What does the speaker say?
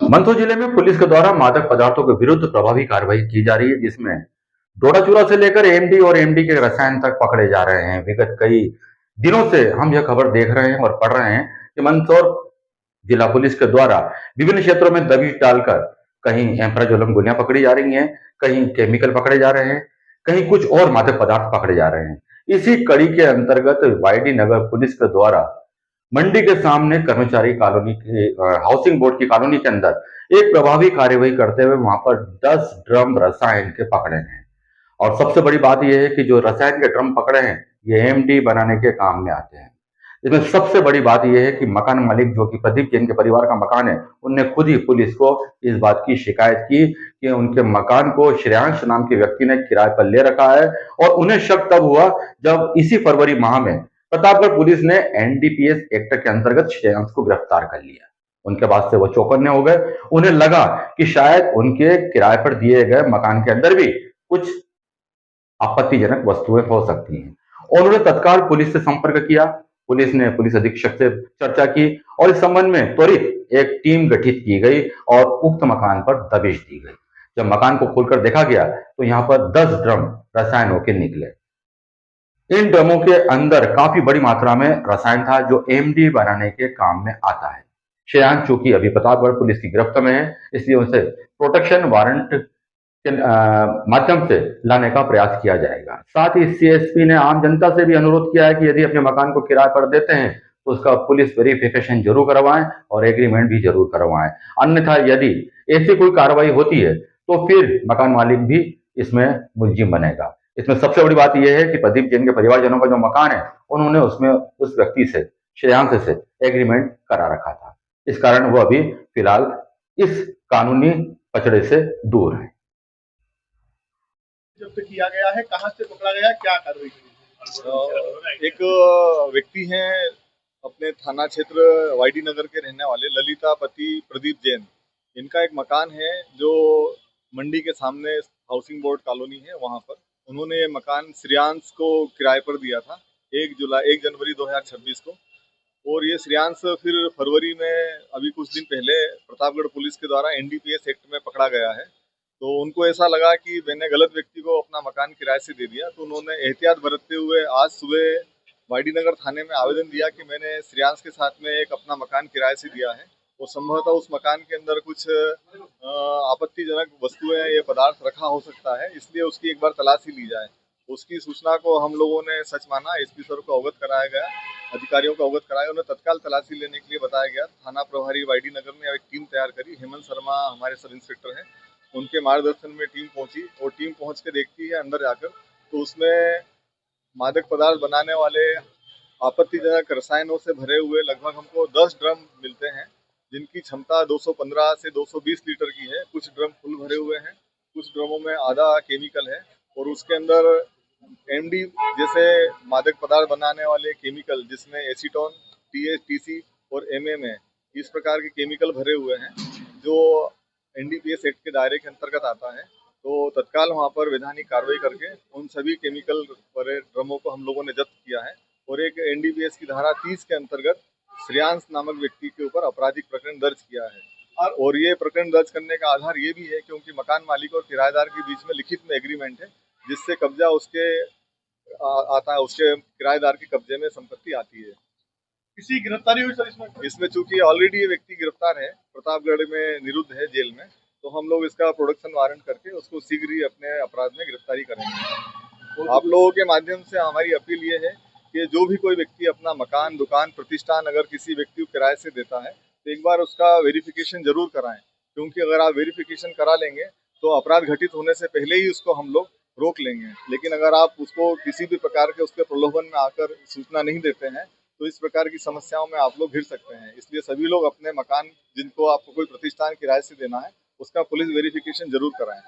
मंदसौर जिले में पुलिस के द्वारा मादक पदार्थों के विरुद्ध प्रभावी कार्रवाई की जा रही है, जिसमें डोडा चूरा से लेकर एमडी और एमडी के रसायन तक पकड़े जा रहे हैं। विगत कई दिनों से हम यह खबर देख रहे हैं और पढ़ रहे हैं कि मंदसौर जिला पुलिस के द्वारा विभिन्न क्षेत्रों में दबिश डालकर कहीं एम्प्राजोलम गोलियां पकड़ी जा रही हैं, कहीं केमिकल पकड़े जा रहे हैं, कहीं कुछ और मादक पदार्थ पकड़े जा रहे हैं। इसी कड़ी के अंतर्गत वाईडी नगर पुलिस के द्वारा मंडी के सामने कर्मचारी कॉलोनी के हाउसिंग बोर्ड की कॉलोनी के अंदर एक प्रभावी कार्यवाही करते हुए वहां पर 10 ड्रम रसायन के पकड़े हैं। और सबसे बड़ी बात यह है कि जो रसायन के ड्रम पकड़े हैं ये एमडी बनाने के काम में आते हैं। इसमें सबसे बड़ी बात यह है कि मकान मालिक जो कि प्रदीप जैन के परिवार का मकान है, उनने खुद ही पुलिस को इस बात की शिकायत की कि उनके मकान को श्रेयांश नाम के व्यक्ति ने किराए पर ले रखा है। और उन्हें शक तब हुआ जब इसी फरवरी माह में प्रतापगढ़ पुलिस ने एनडीपीएस एक्ट के अंतर्गत श्रेयांश को गिरफ्तार कर लिया। उनके बाद से वो चौकन्ने हो गए। उन्हें लगा कि शायद उनके किराए पर दिए गए मकान के अंदर भी कुछ आपत्तिजनक वस्तुएं हो सकती हैं। और उन्होंने तत्काल पुलिस से संपर्क किया। पुलिस ने पुलिस अधीक्षक से चर्चा की और इस संबंध में त्वरित एक टीम गठित की गई और उक्त मकान पर दबिश दी गई। जब मकान को खोलकर देखा गया तो यहाँ पर 10 ड्रम रसायनों के निकले। इन ड्रमों के अंदर काफी बड़ी मात्रा में रसायन था जो एमडी बनाने के काम में आता है। श्रेयांश चूंकि अभी प्रतापगढ़ पुलिस की गिरफ्त में है, इसलिए उसे प्रोटेक्शन वारंट के माध्यम से लाने का प्रयास किया जाएगा। साथ ही सीएसपी ने आम जनता से भी अनुरोध किया है कि यदि अपने मकान को किराए पर देते हैं तो उसका पुलिस वेरिफिकेशन जरूर करवाएं और एग्रीमेंट भी जरूर करवाएं। अन्यथा यदि ऐसी कोई कार्रवाई होती है तो फिर मकान मालिक भी इसमें मुलजिम बनेगा। इसमें सबसे बड़ी बात यह है कि प्रदीप जैन के परिवारजनों का जो मकान है, उन्होंने उसमें उस व्यक्ति से, श्रेयांश से एग्रीमेंट करा रखा था। इस कारण वो अभी फिलहाल इस कानूनी पचड़े से दूर है। जब्त किया गया है, कहां से पकड़ा गया, क्या कार्रवाई की? एक व्यक्ति हैं अपने थाना क्षेत्र वाईडी नगर के रहने वाले ललिता पति प्रदीप जैन। इनका एक मकान है जो मंडी के सामने हाउसिंग बोर्ड कॉलोनी है, वहां पर उन्होंने ये मकान श्रेयांश को किराए पर दिया था 1 जनवरी 2026 को। और ये श्रेयांश फिर फरवरी में अभी कुछ दिन पहले प्रतापगढ़ पुलिस के द्वारा एनडीपीएस एक्ट में पकड़ा गया है। तो उनको ऐसा लगा कि मैंने गलत व्यक्ति को अपना मकान किराए से दे दिया, तो उन्होंने एहतियात बरतते हुए आज सुबह वाईडी नगर थाने में आवेदन दिया कि मैंने श्रेयांश के साथ में एक अपना मकान किराए से दिया है और संभवतः उस मकान के अंदर कुछ आपत्तिजनक वस्तुएं या पदार्थ रखा हो सकता है, इसलिए उसकी एक बार तलाशी ली जाए। उसकी सूचना को हम लोगों ने सच माना, एसपी सर को अवगत कराया गया, अधिकारियों को अवगत कराया, उन्हें तत्काल तलाशी लेने के लिए बताया गया। थाना प्रभारी वाईडी नगर ने एक टीम तैयार करी। हेमंत शर्मा हमारे सब इंस्पेक्टर हैं, उनके मार्गदर्शन में टीम पहुंची और टीम पहुंच के देखती है अंदर जाकर तो उसमें मादक पदार्थ बनाने वाले आपत्तिजनक रसायनों से भरे हुए लगभग हमको 10 ड्रम मिलते हैं, जिनकी क्षमता 215 से 220 लीटर की है। कुछ ड्रम फुल भरे हुए हैं, कुछ ड्रमों में आधा केमिकल है और उसके अंदर एमडी जैसे मादक पदार्थ बनाने वाले केमिकल जिसमें एसीटोन, टीएच, और एमएमए इस प्रकार के केमिकल भरे हुए हैं जो एनडीपीएस एक्ट के दायरे के अंतर्गत आता है। तो तत्काल वहां पर वैधानिक कार्रवाई करके उन सभी केमिकल भरे ड्रमों को हम लोगों ने जब्त किया है और एक एनडीपीएस की धारा 30 के अंतर्गत श्रेयांश नामक व्यक्ति के ऊपर आपराधिक प्रकरण दर्ज किया है। और ये प्रकरण दर्ज करने का आधार ये भी है क्योंकि मकान मालिक और किराएदार के बीच में लिखित में एग्रीमेंट है जिससे कब्जा उसके आता है, उसके किराएदार के कब्जे में संपत्ति आती है। किसी गिरफ्तारी हुई सर इसमें चूंकि ऑलरेडी ये व्यक्ति गिरफ्तार है, प्रतापगढ़ में निरुद्ध है जेल में, तो हम लोग इसका प्रोडक्शन वारंट करके उसको शीघ्र ही अपने अपराध में गिरफ्तारी करेंगे। आप लोगों के माध्यम से हमारी अपील ये है कि जो भी कोई व्यक्ति अपना मकान, दुकान, प्रतिष्ठान अगर किसी व्यक्ति को किराए से देता है तो एक बार उसका वेरिफिकेशन जरूर कराएं, क्योंकि अगर आप वेरिफिकेशन करा लेंगे तो अपराध घटित होने से पहले ही उसको हम लोग रोक लेंगे। लेकिन अगर आप उसको किसी भी प्रकार के उसके प्रलोभन में आकर सूचना नहीं देते हैं तो इस प्रकार की समस्याओं में आप लोग घिर सकते हैं। इसलिए सभी लोग अपने मकान जिनको आपको कोई प्रतिष्ठान किराए से देना है उसका पुलिस वेरिफिकेशन जरूर कराएं।